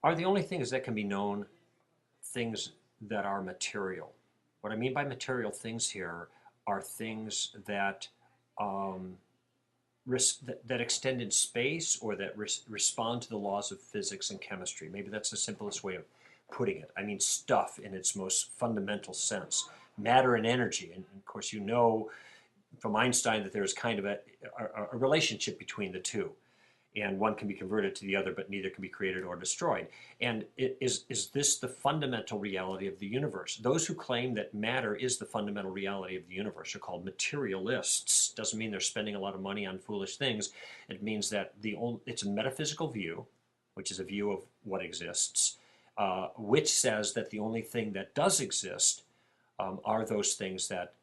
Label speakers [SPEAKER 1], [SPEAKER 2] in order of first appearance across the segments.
[SPEAKER 1] are the only things that can be known things that are material. What I mean by material things here are things that um, that extend in space or that respond to the laws of physics and chemistry. Maybe that's the simplest way of putting it. I mean, stuff in its most fundamental sense, matter and energy. And of course, you know from Einstein that there's kind of a relationship between the two, and one can be converted to the other, but neither can be created or destroyed. And is this the fundamental reality of the universe? Those who claim that matter is the fundamental reality of the universe are called materialists. Doesn't mean they're spending a lot of money on foolish things. It means that it's a metaphysical view, which is a view of what exists, which says that the only thing that does exist are those things that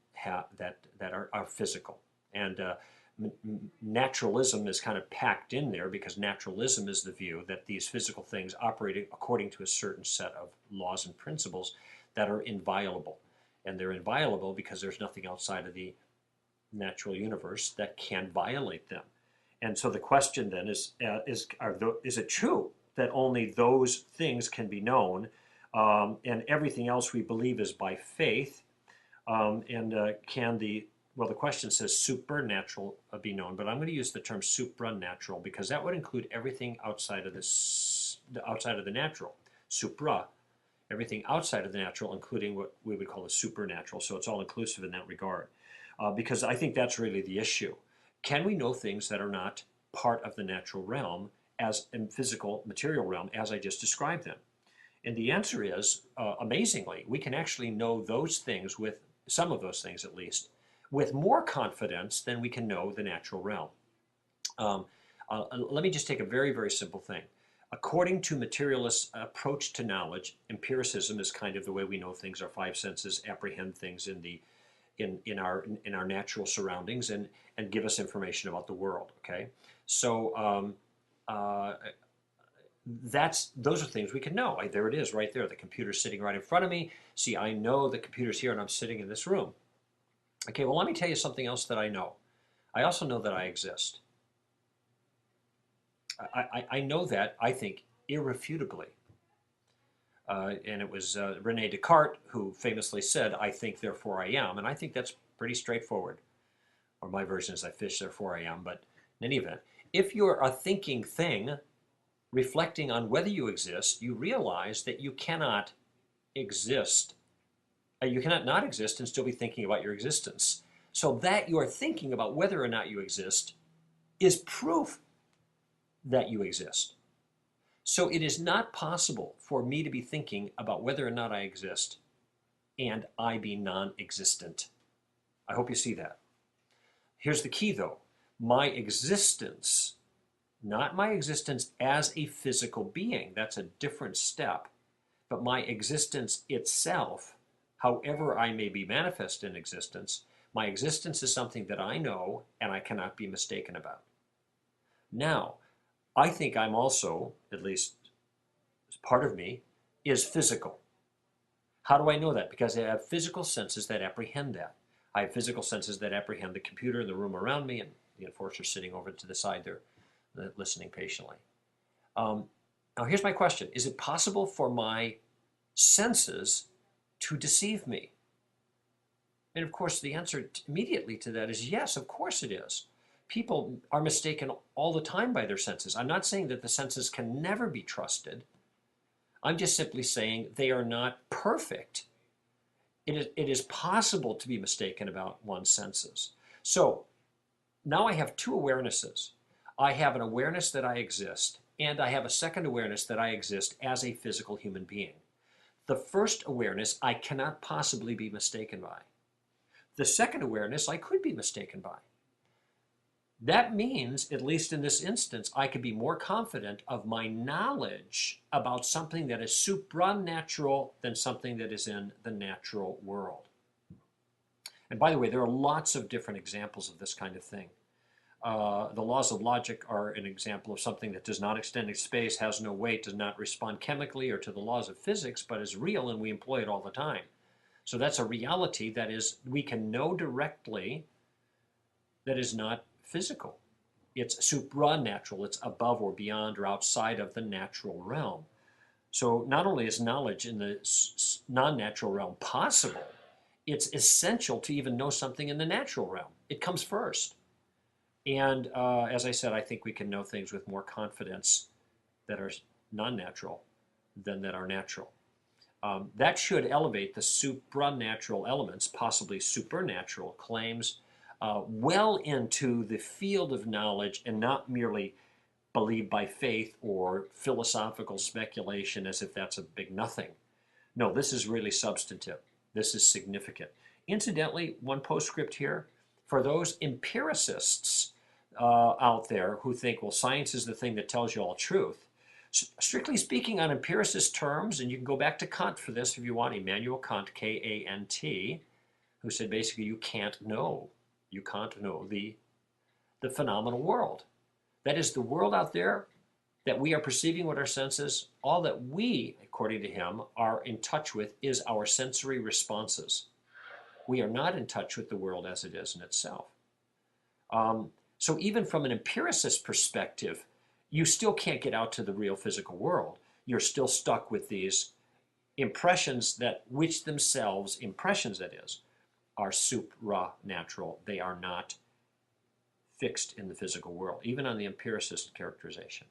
[SPEAKER 1] are physical. And naturalism is kind of packed in there because naturalism is the view that these physical things operate according to a certain set of laws and principles that are inviolable. And they're inviolable because there's nothing outside of the natural universe that can violate them. And so the question then is it true that only those things can be known, and everything else we believe is by faith? The question says supernatural be known, but I'm going to use the term supranatural because that would include everything outside of the natural. Supra, everything outside of the natural, including what we would call the supernatural. So it's all inclusive in that regard, because I think that's really the issue. Can we know things that are not part of the natural realm, as in physical material realm, as I just described them? And the answer is, amazingly, we can actually know those things, with some of those things at least, with more confidence than we can know the natural realm. Let me just take a very, very simple thing. According to materialist approach to knowledge, empiricism is kind of the way we know things. Our five senses apprehend things in our natural surroundings and give us information about the world. Okay, so those are things we can know. There it is, right there. The computer's sitting right in front of me. See, I know the computer's here, and I'm sitting in this room. Okay, well, let me tell you something else that I know. I also know that I exist. I know that, I think, irrefutably. And it was Rene Descartes who famously said, "I think, therefore I am." And I think that's pretty straightforward. Or my version is, "I fish, therefore I am." But in any event, if you're a thinking thing, reflecting on whether you exist, you realize that you cannot exist. You cannot not exist and still be thinking about your existence. So that you're thinking about whether or not you exist is proof that you exist. So it is not possible for me to be thinking about whether or not I exist and I be non-existent. I hope you see that. Here's the key though. My existence, not my existence as a physical being, that's a different step, but my existence itself, however I may be manifest in existence, my existence is something that I know and I cannot be mistaken about. Now, I think I'm also, at least part of me, is physical. How do I know that? Because I have physical senses that apprehend that. I have physical senses that apprehend the computer in the room around me and the enforcer sitting over to the side there, listening patiently. Now, here's my question. Is it possible for my senses to deceive me? And of course, the answer immediately to that is yes, of course it is. People are mistaken all the time by their senses. I'm not saying that the senses can never be trusted. I'm just simply saying they are not perfect. It is possible to be mistaken about one's senses. So now I have two awarenesses. I have an awareness that I exist, and I have a second awareness that I exist as a physical human being. The first awareness I cannot possibly be mistaken by. The second awareness I could be mistaken by. That means, at least in this instance, I could be more confident of my knowledge about something that is supranatural than something that is in the natural world. And by the way, there are lots of different examples of this kind of thing. The laws of logic are an example of something that does not extend in space, has no weight, does not respond chemically or to the laws of physics, but is real and we employ it all the time. So that's a reality that is, we can know directly, that is not physical. It's supranatural. It's above or beyond or outside of the natural realm. So not only is knowledge in the non-natural realm possible, it's essential to even know something in the natural realm. It comes first. And as I said, I think we can know things with more confidence that are non-natural than that are natural. That should elevate the supranatural elements, possibly supernatural claims, well into the field of knowledge and not merely believed by faith or philosophical speculation as if that's a big nothing. No, this is really substantive. This is significant. Incidentally, one postscript here for those empiricists out there who think, well, science is the thing that tells you all truth. Strictly speaking, on empiricist terms, and you can go back to Kant for this if you want, Immanuel Kant, K-A-N-T, who said basically you can't know. You can't know the phenomenal world. That is the world out there that we are perceiving with our senses. All that we, according to him, are in touch with is our sensory responses. We are not in touch with the world as it is in itself. So even from an empiricist perspective, you still can't get out to the real physical world. You're still stuck with these impressions that, which themselves, impressions that is, are supranatural. They are not fixed in the physical world, even on the empiricist characterization.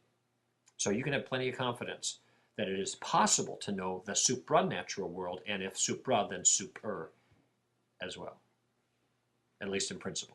[SPEAKER 1] So you can have plenty of confidence that it is possible to know the supranatural world, and if supra, then super as well, at least in principle.